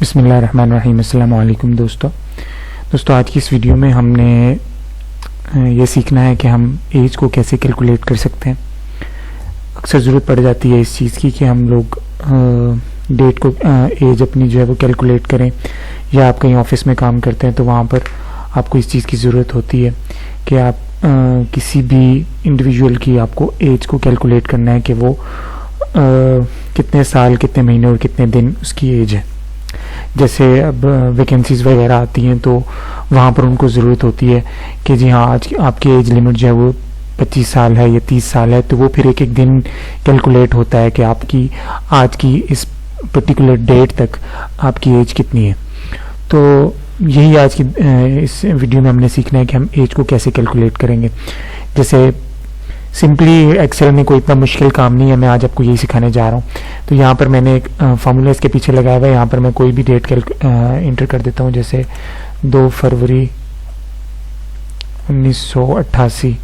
बिस्मिल्लाहिर्रहमानिर्रहीम। अस्सलाम वालेकुम दोस्तों, आज की इस वीडियो में हमने ये सीखना है कि हम एज को कैसे कैलकुलेट कर सकते हैं। अक्सर ज़रूरत पड़ जाती है इस चीज़ की कि हम लोग डेट को एज अपनी जो है वो कैलकुलेट करें, या आप कहीं ऑफिस में काम करते हैं तो वहाँ पर आपको इस चीज़ की ज़रूरत होती है कि आप किसी भी इंडिविजुअल की आपको एज को कैलकुलेट करना है कि वो कितने साल, कितने महीने और कितने दिन उसकी एज है। जैसे अब वैकेंसीज वगैरह आती हैं तो वहाँ पर उनको ज़रूरत होती है कि जी हाँ, आज आपकी एज लिमिट जो है वो 25 साल है या 30 साल है, तो वो फिर एक एक दिन कैलकुलेट होता है कि आपकी आज की इस पर्टिकुलर डेट तक आपकी एज कितनी है। तो यही आज की इस वीडियो में हमने सीखना है कि हम एज को कैसे कैलकुलेट करेंगे। जैसे सिंपली एक्सेल में कोई इतना मुश्किल काम नहीं है, मैं आज आपको यही सिखाने जा रहा हूँ। तो यहाँ पर मैंने एक फार्मूला इसके पीछे लगाया हुआ है। यहाँ पर मैं कोई भी डेट इंटर कर देता हूँ, जैसे 2 फरवरी 1988।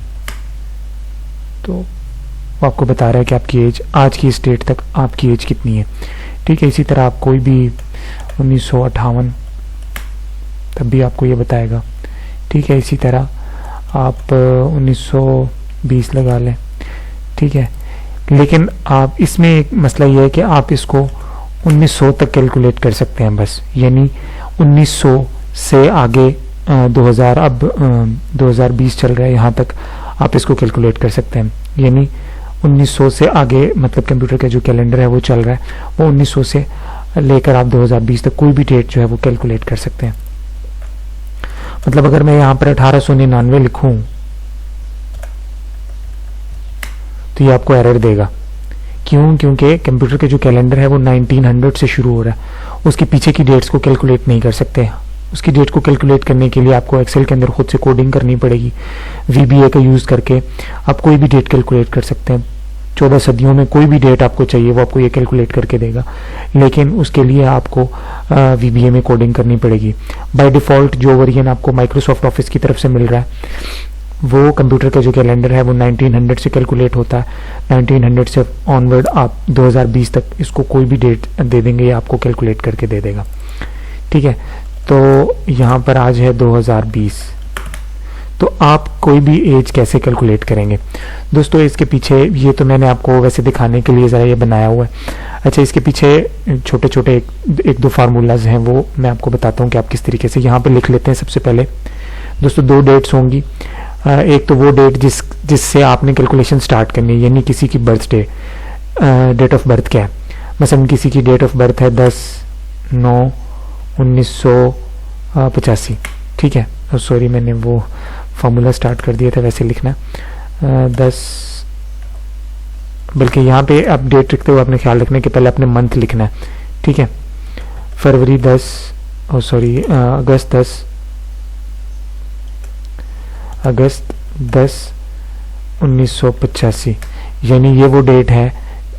तो वो आपको बता रहा है कि आपकी एज आज की इस डेट तक आपकी एज कितनी है। ठीक है, इसी तरह आप कोई भी 1958 तब भी आपको ये बताएगा। ठीक है, इसी तरह आप 1920 लगा लें। ठीक है, लेकिन आप इसमें एक मसला ये है कि आप इसको 1900 तक कैलकुलेट कर सकते हैं बस, यानी 1900 से आगे 2000 अब 2020 चल रहा है, यहाँ तक आप इसको कैलकुलेट कर सकते हैं। यानी 1900 से आगे मतलब कंप्यूटर का जो कैलेंडर है वो चल रहा है, वो 1900 से लेकर आप 2020 तक कोई भी डेट जो है वो कैलकुलेट कर सकते हैं। मतलब अगर मैं यहाँ पर 1899 लिखूं तो ये आपको एरर देगा। क्यों? क्योंकि कंप्यूटर के जो कैलेंडर है वो 1900 से शुरू हो रहा है, उसके पीछे की डेट्स को कैलकुलेट नहीं कर सकते। उसकी डेट को कैलकुलेट करने के लिए आपको एक्सेल के अंदर खुद से कोडिंग करनी पड़ेगी। VBA का यूज़ करके आप कोई भी डेट कैलकुलेट कर सकते हैं। 14 सदियों में कोई भी डेट आपको चाहिए वो आपको ये कैलकुलेट करके देगा, लेकिन उसके लिए आपको VBA में कोडिंग करनी पड़ेगी। बाय डिफ़ॉल्ट जो वर्जन आपको माइक्रोसॉफ्ट ऑफिस की तरफ से मिल रहा है वो कंप्यूटर का जो कैलेंडर है वो 1900 से कैलकुलेट होता है। 1900 से ऑनवर्ड आप 2020 तक इसको कोई भी डेट दे देंगे, ये आपको कैलकुलेट करके दे देगा। ठीक है, तो यहाँ पर आज है 2020, तो आप कोई भी एज कैसे कैलकुलेट करेंगे दोस्तों? इसके पीछे ये तो मैंने आपको वैसे दिखाने के लिए ज़रा ये बनाया हुआ है। अच्छा, इसके पीछे छोटे छोटे एक दो फार्मूलाज हैं, वो मैं आपको बताता हूँ कि आप किस तरीके से यहाँ पर लिख लेते हैं। सबसे पहले दोस्तों 2 डेट्स होंगी। एक तो वो डेट जिससे आपने कैलकुलेशन स्टार्ट करनी है, यानी किसी की बर्थडे, डेट ऑफ बर्थ क्या है। मसलन किसी की डेट ऑफ बर्थ है 10/9/1985। ठीक है, सॉरी मैंने वो फार्मूला स्टार्ट कर दिया था, वैसे लिखना 10, बल्कि यहाँ पे आप डेट लिखते हुए अपने ख्याल रखना कि पहले अपने मंथ लिखना है। ठीक है, फरवरी 10 अगस्त 10 1985, यानी ये वो डेट है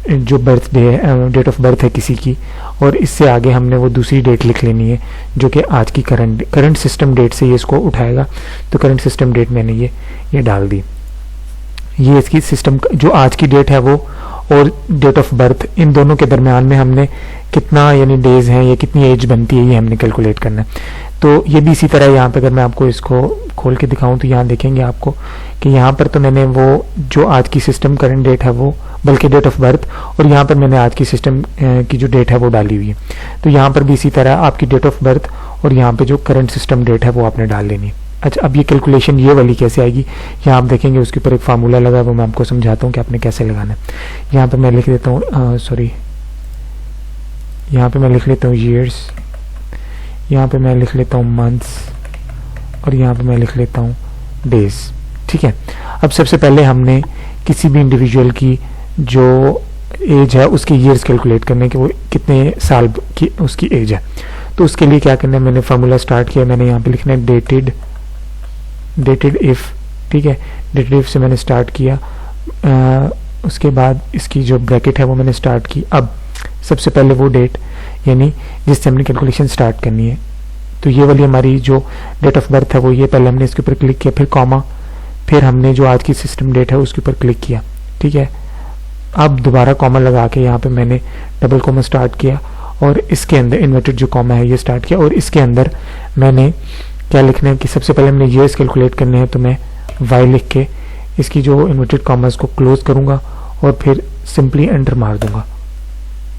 जो बर्थडे है, डेट ऑफ बर्थ है किसी की, और इससे आगे हमने वो दूसरी डेट लिख लेनी है जो कि आज की करंट सिस्टम डेट से ये इसको उठाएगा। तो करंट सिस्टम डेट मैंने ये डाल दी। ये इसकी सिस्टम जो आज की डेट है वो और डेट ऑफ बर्थ, इन दोनों के दरमियान में हमने कितना यानी डेज हैं या कितनी एज बनती है ये हमने कैलकुलेट करना है। तो ये भी इसी तरह यहाँ पे अगर मैं आपको इसको खोल के दिखाऊं तो यहाँ देखेंगे आपको कि यहाँ पर तो मैंने वो जो आज की सिस्टम करंट डेट है वो, बल्कि डेट ऑफ बर्थ, और यहाँ पर मैंने आज की सिस्टम की जो डेट है वो डाली हुई है। तो यहाँ पर भी इसी तरह आपकी डेट ऑफ बर्थ और यहाँ पे जो करंट सिस्टम डेट है वो आपने डाल लेनी है। अच्छा, अब ये कैलकुलेशन ये वाली कैसे आएगी, यहाँ आप देखेंगे उसके ऊपर एक फार्मूला लगा है, वो मैं आपको समझाता हूँ कि आपने कैसे लगाना है। यहाँ पर मैं लिख देता हूँ यहाँ पे मैं लिख लेता हूँ ईयर्स, यहाँ पे मैं लिख लेता हूँ मंथ्स, और यहाँ पे मैं लिख लेता हूँ डेज। ठीक है, अब सबसे पहले हमने किसी भी इंडिविजुअल की जो एज है उसके ईयर्स कैलकुलेट करने के, वो कितने साल की उसकी एज है। तो उसके लिए क्या करना है, मैंने फार्मूला स्टार्ट किया, मैंने यहाँ पे लिखना है डेटेड इफ। ठीक है, डेटेड इफ से मैंने स्टार्ट किया, उसके बाद इसकी जो ब्रैकेट है वो मैंने स्टार्ट की। अब सबसे पहले वो डेट यानी जिससे हमने कैलकुलेशन स्टार्ट करनी है, तो ये वाली हमारी जो डेट ऑफ बर्थ है वो ये, पहले हमने इसके ऊपर क्लिक किया, फिर कॉमा, फिर हमने जो आज की सिस्टम डेट है उसके ऊपर क्लिक किया। ठीक है, अब दोबारा कॉमा लगा के यहाँ पे मैंने डबल कॉमा स्टार्ट किया और इसके अंदर इन्वर्टेड जो कॉमा है ये स्टार्ट किया, और इसके अंदर मैंने क्या लिखना है कि सबसे पहले हमने ईयर्स कैलकुलेट करने हैं, तो मैं वाई लिख के इसकी जो इन्वर्टेड कॉमास को क्लोज करूंगा और फिर सिंपली एंटर मार दूंगा,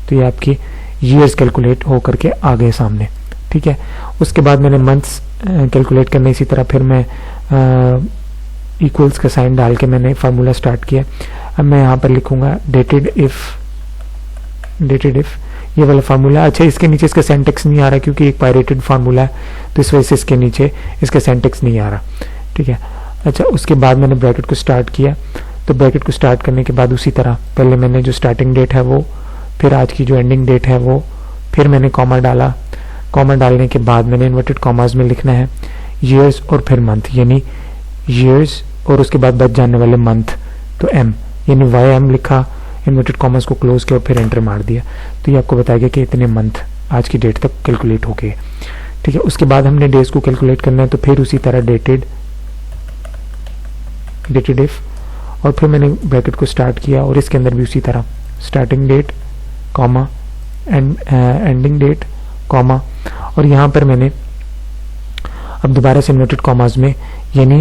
तो ये आपकी ईयर्स कैलकुलेट हो करके आ गए सामने। ठीक है, उसके बाद मैंने मंथ्स कैलकुलेट करने, इसी तरह फिर मैं इक्वल्स का साइन डाल के मैंने फार्मूला स्टार्ट किया। अब मैं यहाँ पर लिखूंगा डेटेड इफ ये वाला फार्मूला। अच्छा, इसके नीचे इसका सेंटेक्स नहीं आ रहा क्योंकि एक पायरेटेड फार्मूला है, तो इस वजह से इसके नीचे इसका सेंटेक्स नहीं आ रहा। ठीक है, अच्छा, उसके बाद मैंने ब्रैकेट को स्टार्ट किया, तो ब्रैकेट को स्टार्ट करने के बाद उसी तरह पहले मैंने जो स्टार्टिंग डेट है वो, फिर आज की जो एंडिंग डेट है वो, फिर मैंने कॉमा डाला। कॉमा डालने के बाद मैंने इन्वर्टेड कॉमास में लिखना है ईयर्स और फिर मंथ, यानी ईयर्स और उसके बाद बच जाने वाले मंथ, तो एम, यानी वाई एम लिखा, इन्वर्टेड कॉमास को क्लोज किया और फिर एंटर मार दिया, तो ये आपको बताएगा कि इतने मंथ आज की डेट तक कैलकुलेट हो गए। ठीक है, उसके बाद हमने डेज को कैलकुलेट करना है, तो फिर उसी तरह डेटेड इफ, और फिर मैंने ब्रैकेट को स्टार्ट किया और इसके अंदर भी उसी तरह starting date comma ending date comma, और यहाँ पर मैंने अब दोबारा से इन्वर्टेड कॉमास में, यानी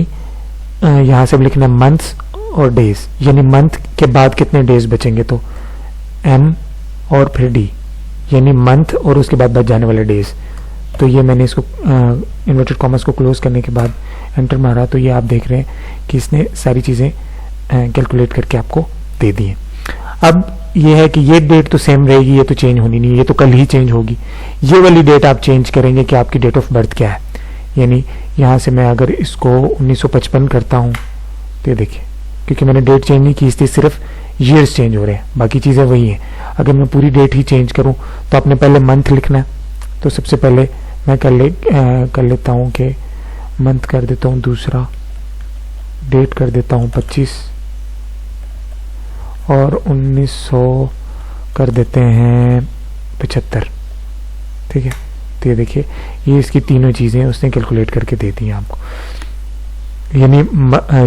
यहाँ से लिखना मंथ्स और डेज, यानी मंथ के बाद कितने डेज बचेंगे, तो एम और फिर डी, यानी मंथ और उसके बाद बच जाने वाले डेज। तो ये मैंने इसको इन्वर्टेड कॉमास को क्लोज करने के बाद एंटर मारा, तो ये आप देख रहे हैं कि इसने सारी चीज़ें कैलकुलेट करके आपको दे दी हैं। अब ये है कि ये डेट तो सेम रहेगी, ये तो चेंज होनी नहीं, ये तो कल ही चेंज होगी। ये वाली डेट आप चेंज करेंगे कि आपकी डेट ऑफ बर्थ क्या है, यानी यहाँ से मैं अगर इसको 1955 करता हूँ, तो ये देखिए, क्योंकि मैंने डेट चेंज नहीं की, इसलिए सिर्फ ईयर्स चेंज हो रहे हैं, बाकी चीज़ें वही हैं। अगर मैं पूरी डेट ही चेंज करूँ तो आपने पहले मंथ लिखना है, तो सबसे पहले मैं कर लेता हूँ कि मंथ कर देता हूँ दूसरा, डेट कर देता हूँ 25 और 1900 कर देते हैं 75। ठीक है, तो ये देखिए, ये इसकी तीनों चीज़ें उसने कैलकुलेट करके दे दी हैं आपको, यानी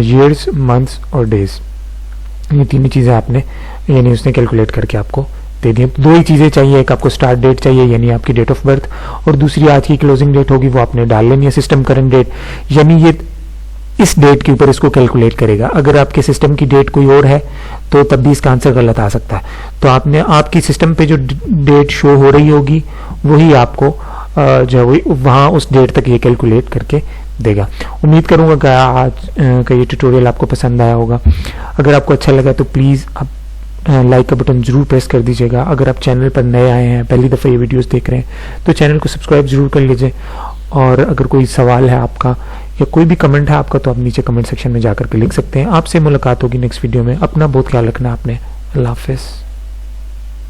ईयर्स, मंथ्स और डेज, ये तीनों चीज़ें आपने, यानी उसने कैलकुलेट करके आपको दे दी। दो ही चीज़ें चाहिए, एक आपको स्टार्ट डेट चाहिए यानी आपकी डेट ऑफ बर्थ, और दूसरी आज की क्लोजिंग डेट होगी, वो आपने डाल लेनी है सिस्टम करंट डेट, यानी ये इस डेट के ऊपर इसको कैलकुलेट करेगा। अगर आपके सिस्टम की डेट कोई और है तो तब भी इसका आंसर गलत आ सकता है, तो आपने आपकी सिस्टम पे जो डेट शो हो रही होगी वही आपको जो वहाँ उस डेट तक ये कैलकुलेट करके देगा। उम्मीद करूंगा कि आज का ये ट्यूटोरियल आपको पसंद आया होगा। अगर आपको अच्छा लगा तो प्लीज़ आप लाइक का बटन जरूर प्रेस कर दीजिएगा। अगर आप चैनल पर नए आए हैं, पहली दफ़ा ये वीडियोस देख रहे हैं, तो चैनल को सब्सक्राइब जरूर कर लीजिए। और अगर कोई सवाल है आपका या कोई भी कमेंट है आपका, तो आप नीचे कमेंट सेक्शन में जाकर के लिख सकते हैं। आपसे मुलाकात होगी नेक्स्ट वीडियो में। अपना बहुत ख्याल रखना आपने। अल्लाह हाफिज़।